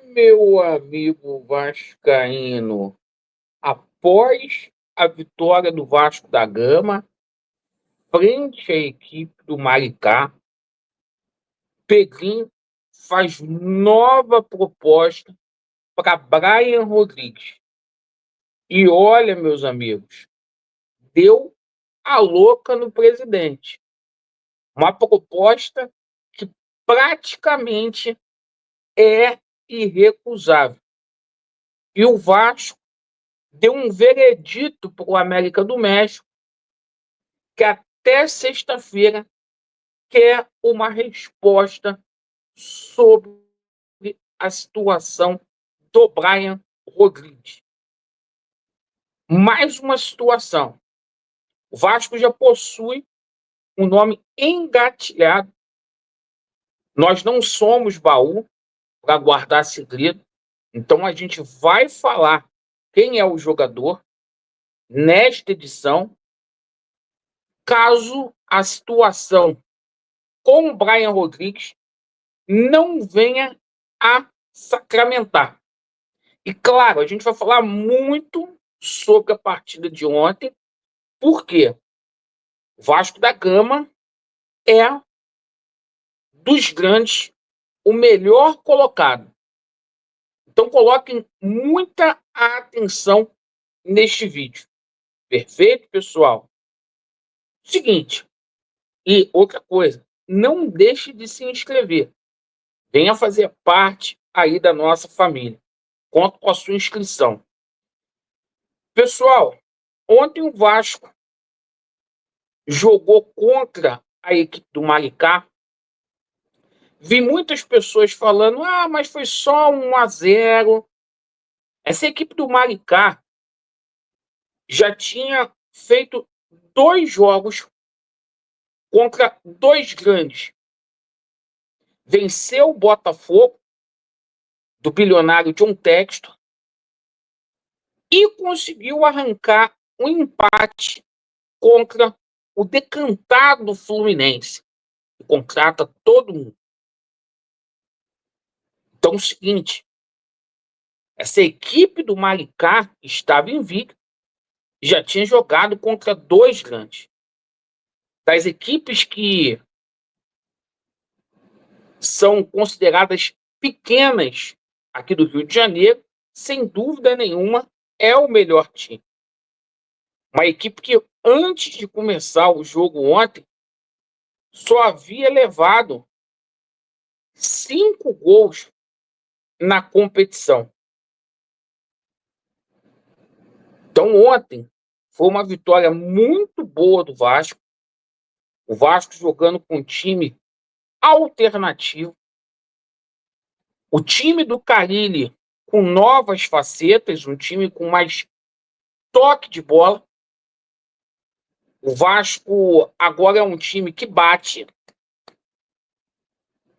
Meu amigo vascaíno, após a vitória do Vasco da Gama, frente à equipe do Maricá, Pedrinho faz nova proposta para Brian Rodrigues. E olha, meus amigos, deu a louca no presidente. Uma proposta que praticamente é irrecusável. E o Vasco deu um veredito para o América do México que até sexta-feira quer uma resposta sobre a situação do Brian Rodrigues. Mais uma situação. O Vasco já possui um nome engatilhado. Nós não somos baú para guardar segredo. Então a gente vai falar quem é o jogador nesta edição, caso a situação com o Brian Rodrigues não venha a sacramentar. E claro, a gente vai falar muito sobre a partida de ontem, porque o Vasco da Gama é dos grandes o melhor colocado. Então coloquem muita atenção neste vídeo. Perfeito, pessoal? Seguinte, e outra coisa, não deixe de se inscrever. Venha fazer parte aí da nossa família. Conto com a sua inscrição. Pessoal, ontem o Vasco jogou contra a equipe do Maricá. Vi muitas pessoas falando, mas foi só 1-0. Essa equipe do Maricá já tinha feito 2 jogos contra 2 grandes. Venceu o Botafogo, do bilionário John Textor, e conseguiu arrancar um empate contra o decantado Fluminense, que contrata todo mundo. Então é o seguinte, essa equipe do Maricá estava invicta, já tinha jogado contra 2 grandes. Das equipes que são consideradas pequenas aqui do Rio de Janeiro, sem dúvida nenhuma, é o melhor time. Uma equipe que, antes de começar o jogo ontem, só havia levado 5 gols na competição. Então, ontem foi uma vitória muito boa do Vasco. O Vasco jogando com um time alternativo. O time do Carille com novas facetas, um time com mais toque de bola. O Vasco agora é um time que bate,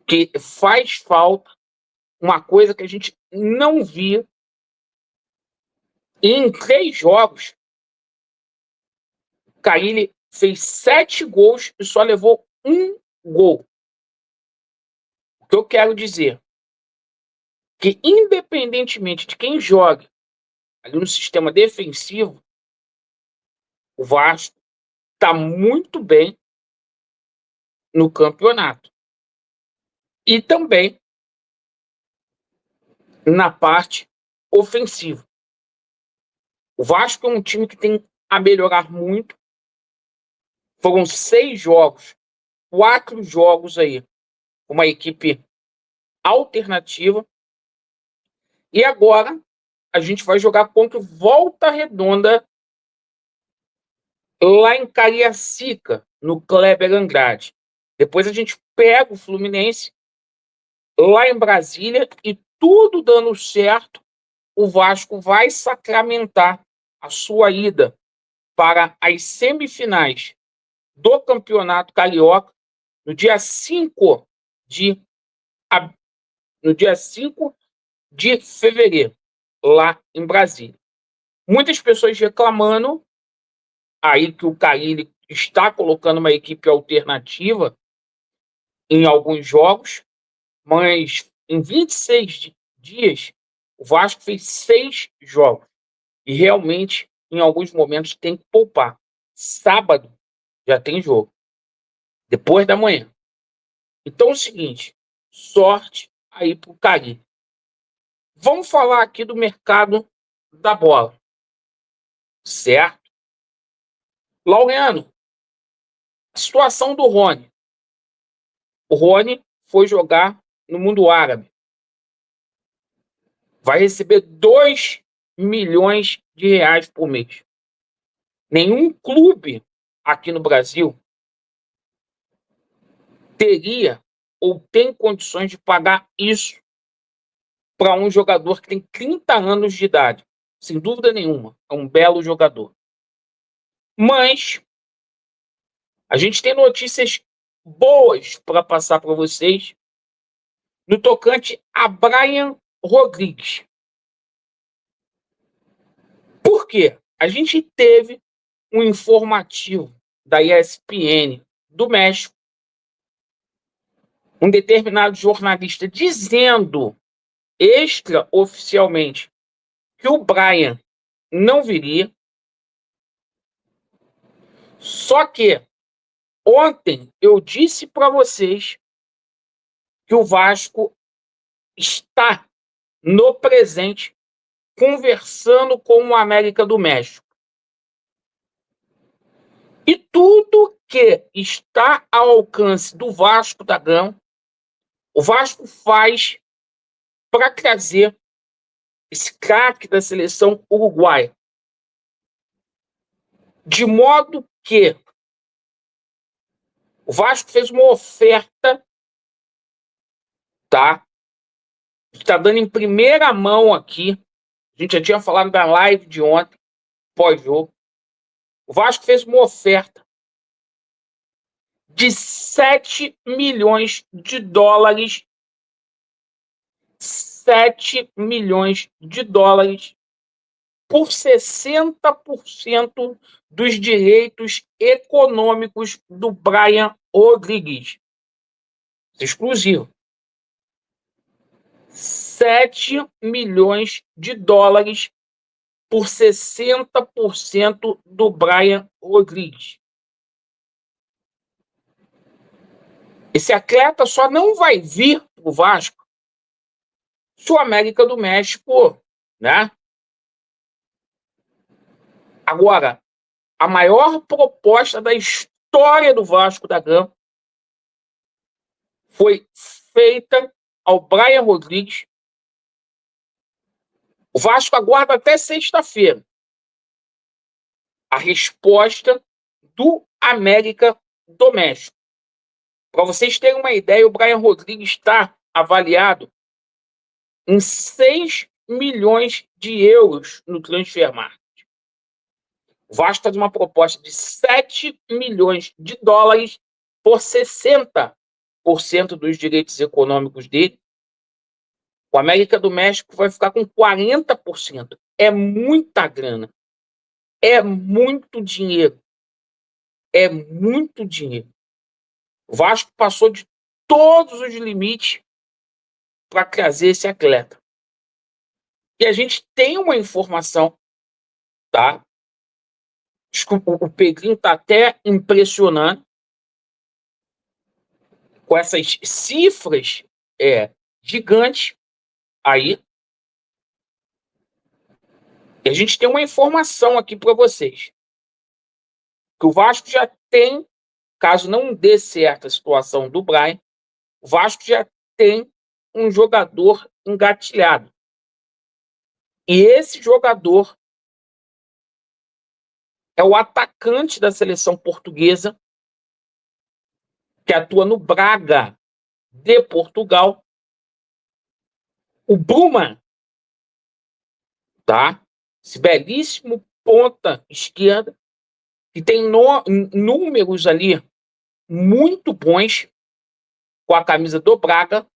que faz falta, uma coisa que a gente não via. E em 3 jogos, o Carille fez 7 gols e só levou 1 gol. O que eu quero dizer? Que independentemente de quem jogue ali no sistema defensivo, o Vasco está muito bem no campeonato. E também na parte ofensiva. O Vasco é um time que tem a melhorar muito. Foram 6 jogos, 4 jogos aí, uma equipe alternativa. E agora a gente vai jogar contra o Volta Redonda lá em Cariacica, no Kleber Andrade. Depois a gente pega o Fluminense lá em Brasília e, tudo dando certo, o Vasco vai sacramentar a sua ida para as semifinais do Campeonato Carioca no dia 5 de, no dia 5 de fevereiro, lá em Brasília. Muitas pessoas reclamando aí que o Carille está colocando uma equipe alternativa em alguns jogos, mas em 26 dias, o Vasco fez 6 jogos. E realmente, em alguns momentos, tem que poupar. Sábado já tem jogo. Depois da manhã. Então é o seguinte, sorte aí pro Cari. Vamos falar aqui do mercado da bola, certo? Laureano, a situação do Rony. O Rony foi jogar no mundo árabe. Vai receber 2 milhões de reais por mês. Nenhum clube aqui no Brasil teria ou tem condições de pagar isso para um jogador que tem 30 anos de idade. Sem dúvida nenhuma, é um belo jogador. Mas a gente tem notícias boas para passar para vocês no tocante a Brian Rodrigues. Por quê? A gente teve um informativo da ESPN do México, um determinado jornalista dizendo extraoficialmente que o Brian não viria. Só que ontem eu disse para vocês que o Vasco está no presente conversando com o América do México. E tudo que está ao alcance do Vasco da Gama, o Vasco faz para trazer esse craque da seleção uruguaia. De modo que o Vasco fez uma oferta, tá? Está dando em primeira mão aqui. A gente já tinha falado da live de ontem, pós-jogo. O Vasco fez uma oferta de 7 milhões de dólares. 7 milhões de dólares por 60% dos direitos econômicos do Brian Rodrigues. Exclusivo. 7 milhões de dólares por 60% do Brian Rodrigues. Esse atleta só não vai vir para o Vasco se o América do México, né? Agora, a maior proposta da história do Vasco da Gama foi feita ao Brian Rodrigues. O Vasco aguarda até sexta-feira a resposta do América do México. Para vocês terem uma ideia, o Brian Rodrigues está avaliado em 6 milhões de euros no Transfermarkt. O Vasco faz uma proposta de 7 milhões de dólares por 60% dos direitos econômicos dele. O América do México vai ficar com 40%. É muita grana. É muito dinheiro. É muito dinheiro. O Vasco passou de todos os limites para trazer esse atleta. E a gente tem uma informação, tá? Desculpa, o Pedrinho está até impressionando com essas cifras gigantes aí. E a gente tem uma informação aqui para vocês. Que o Vasco já tem, caso não dê certo a situação do Brian, o Vasco já tem um jogador engatilhado. E esse jogador é o atacante da seleção portuguesa, que atua no Braga de Portugal, o Bruma, tá? Esse belíssimo ponta esquerda, que tem números ali muito bons com a camisa do Braga,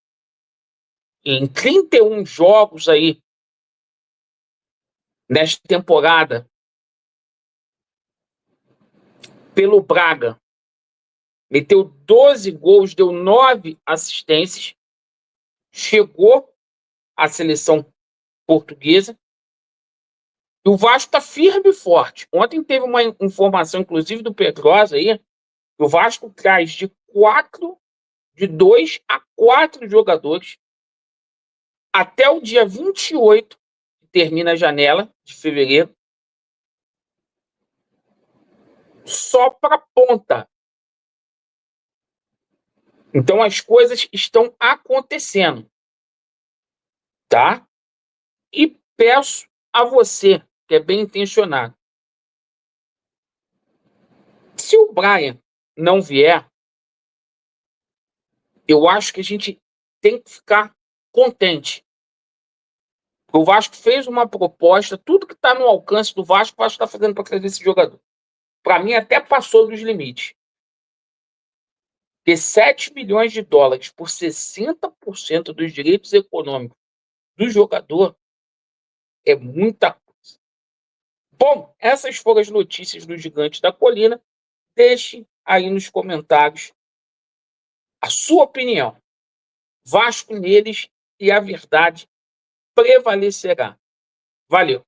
em 31 jogos aí nesta temporada pelo Braga. Meteu 12 gols, deu 9 assistências. chegou à seleção portuguesa. E o Vasco está firme e forte. Ontem teve uma informação, inclusive, do Pedrosa aí, que o Vasco traz de 2 a 4 jogadores até o dia 28, que termina a janela de fevereiro, só para ponta. Então as coisas estão acontecendo, tá? E peço a você, que é bem intencionado, se o Brian não vier, eu acho que a gente tem que ficar contente. O Vasco fez uma proposta, tudo que está no alcance do Vasco, o Vasco está fazendo para trazer esse jogador. Para mim, até passou dos limites. Ter 7 milhões de dólares por 60% dos direitos econômicos do jogador é muita coisa. Bom, essas foram as notícias do Gigante da Colina. Deixe aí nos comentários a sua opinião. Vasco neles e a verdade prevalecerá. Valeu!